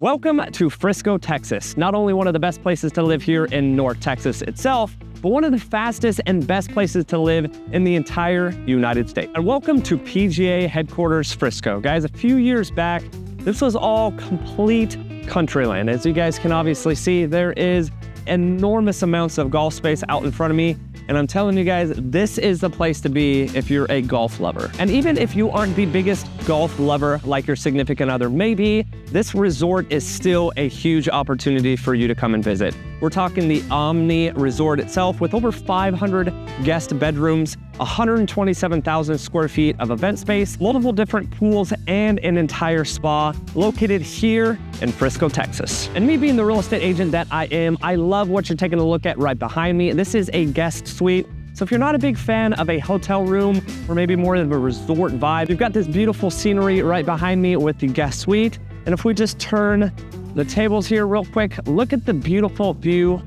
Welcome to Frisco, Texas. Not only one of the best places to live here in North Texas itself, but one of the fastest and best places to live in the entire United States. And welcome to PGA headquarters Frisco. Guys, a few years back, this was all complete country land. As you guys can obviously see, there is enormous amounts of golf space out in front of me. And I'm telling you guys, this is the place to be if you're a golf lover. And even if you aren't the biggest golf lover like your significant other may be, this resort is still a huge opportunity for you to come and visit. We're talking the Omni Resort itself with over 500 guest bedrooms, 127,000 square feet of event space, multiple different pools, and an entire spa located here in Frisco, Texas. And me being the real estate agent that I am, I love what you're taking a look at right behind me. This is a guest suite. So if you're not a big fan of a hotel room or maybe more of a resort vibe, you've got this beautiful scenery right behind me with the guest suite. And if we just turn the tables here real quick, look at the beautiful view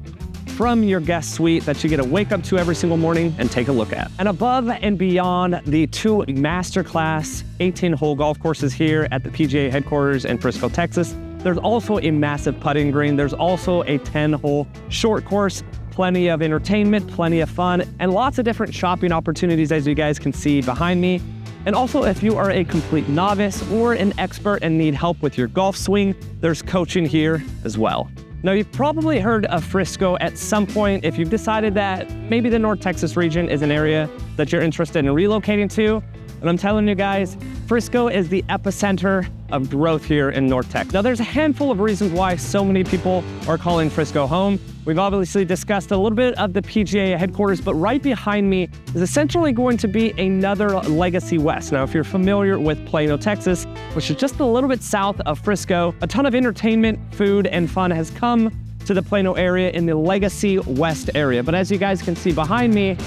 from your guest suite that you get to wake up to every single morning and take a look at. And above and beyond the two masterclass 18-hole golf courses here at the PGA headquarters in Frisco, Texas, there's also a massive putting green. There's also a 10-hole short course, plenty of entertainment, plenty of fun, and lots of different shopping opportunities as you guys can see behind me. And also, if you are a complete novice or an expert and need help with your golf swing, there's coaching here as well. Now, you've probably heard of Frisco at some point if you've decided that maybe the North Texas region is an area that you're interested in relocating to. And I'm telling you guys, Frisco is the epicenter of growth here in North Texas. Now, there's a handful of reasons why so many people are calling Frisco home. We've obviously discussed a little bit of the PGA headquarters, but right behind me is essentially going to be another Legacy West. Now, if you're familiar with Plano, Texas, which is just a little bit south of Frisco, a ton of entertainment, food, and fun has come to the Plano area in the Legacy West area. But as you guys can see behind me,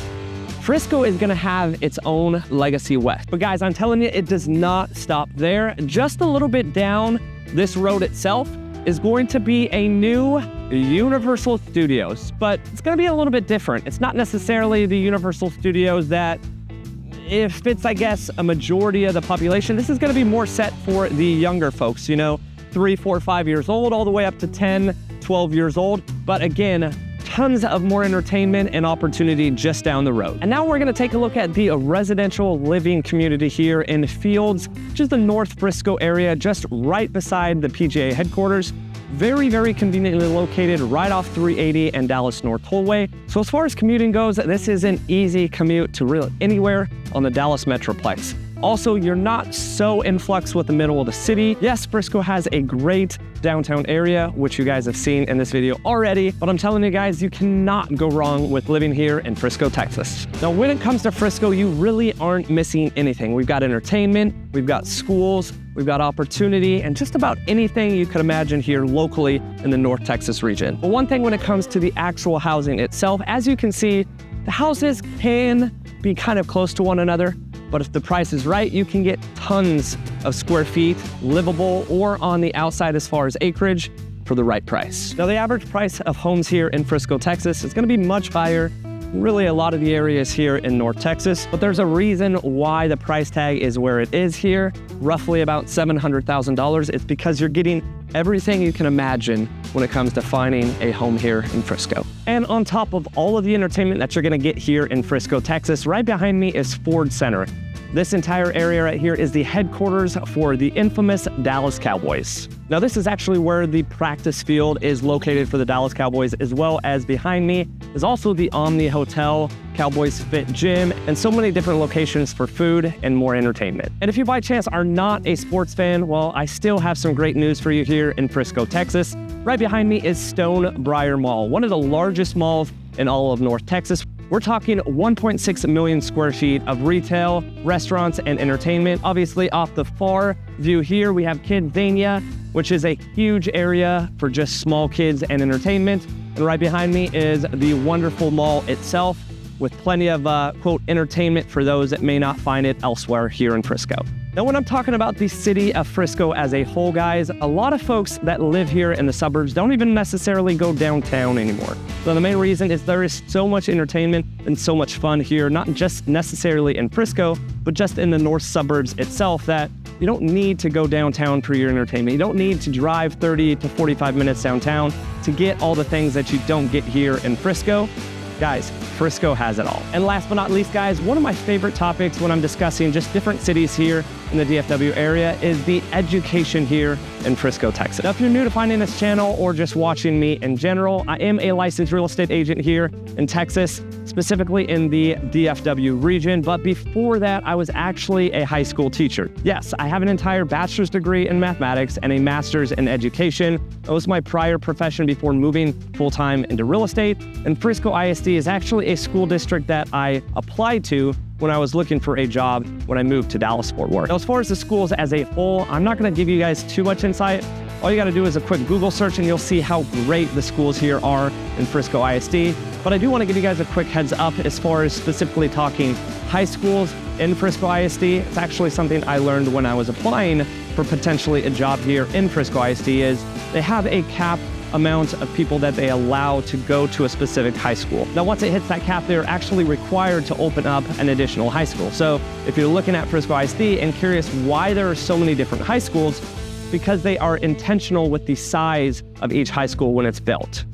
Frisco is gonna have its own Legacy West. But guys, I'm telling you, it does not stop there. Just a little bit down this road itself is going to be a new Universal Studios, but it's gonna be a little bit different. It's not necessarily the Universal Studios that if it's, I guess, a majority of the population, this is gonna be more set for the younger folks, 3, 4, 5 years old, all the way up to 10, 12 years old. But again, tons of more entertainment and opportunity just down the road. And now we're gonna take a look at the residential living community here in Fields, which is the North Frisco area, just right beside the PGA headquarters. Very, very conveniently located right off 380 and Dallas North Tollway. So as far as commuting goes, this is an easy commute to really anywhere on the Dallas Metroplex. Also, you're not so in flux with the middle of the city. Yes, Frisco has a great downtown area, which you guys have seen in this video already, but I'm telling you guys, you cannot go wrong with living here in Frisco, Texas. Now, when it comes to Frisco, you really aren't missing anything. We've got entertainment, we've got schools, we've got opportunity, and just about anything you could imagine here locally in the North Texas region. But one thing when it comes to the actual housing itself, as you can see, the houses can be kind of close to one another, but if the price is right, you can get tons of square feet, livable or on the outside as far as acreage for the right price. Now, the average price of homes here in Frisco, Texas is gonna be much higher than really a lot of the areas here in North Texas, but there's a reason why the price tag is where it is here, roughly about $700,000. It's because you're getting everything you can imagine when it comes to finding a home here in Frisco. And on top of all of the entertainment that you're gonna get here in Frisco, Texas, right behind me is Ford Center. This entire area right here is the headquarters for the infamous Dallas Cowboys. Now, this is actually where the practice field is located for the Dallas Cowboys, as well as behind me is also the Omni Hotel, Cowboys Fit Gym, and so many different locations for food and more entertainment. And if you by chance are not a sports fan, well, I still have some great news for you here in Frisco, Texas. Right behind me is Stonebriar Mall, one of the largest malls in all of North Texas. We're talking 1.6 million square feet of retail, restaurants, and entertainment. Obviously, off the far view here, we have Kidzania, which is a huge area for just small kids and entertainment. And right behind me is the wonderful mall itself with plenty of, quote, entertainment for those that may not find it elsewhere here in Frisco. Now, when I'm talking about the city of Frisco as a whole, guys, a lot of folks that live here in the suburbs don't even necessarily go downtown anymore. So the main reason is there is so much entertainment and so much fun here, not just necessarily in Frisco, but just in the north suburbs itself, that You don't need to go downtown for your entertainment. You don't need to drive 30 to 45 minutes downtown to get all the things that you don't get here in Frisco. Guys, Frisco has it all. And last but not least, guys, one of my favorite topics when I'm discussing just different cities here in the DFW area is the education here in Frisco, Texas. Now, if you're new to finding this channel or just watching me in general, I am a licensed real estate agent here in Texas, specifically in the DFW region. But before that, I was actually a high school teacher. Yes, I have an entire bachelor's degree in mathematics and a master's in education. That was my prior profession before moving full-time into real estate. And Frisco ISD is actually a school district that I applied to when I was looking for a job when I moved to Dallas-Fort Worth. Now, as far as the schools as a whole, I'm not gonna give you guys too much insight. All you gotta do is a quick Google search and you'll see how great the schools here are in Frisco ISD. But I do wanna give you guys a quick heads up as far as specifically talking high schools in Frisco ISD. It's actually something I learned when I was applying for potentially a job here in Frisco ISD is they have a cap amount of people that they allow to go to a specific high school. Now, once it hits that cap, they're actually required to open up an additional high school. So if you're looking at Frisco ISD and curious why there are so many different high schools, because they are intentional with the size of each high school when it's built.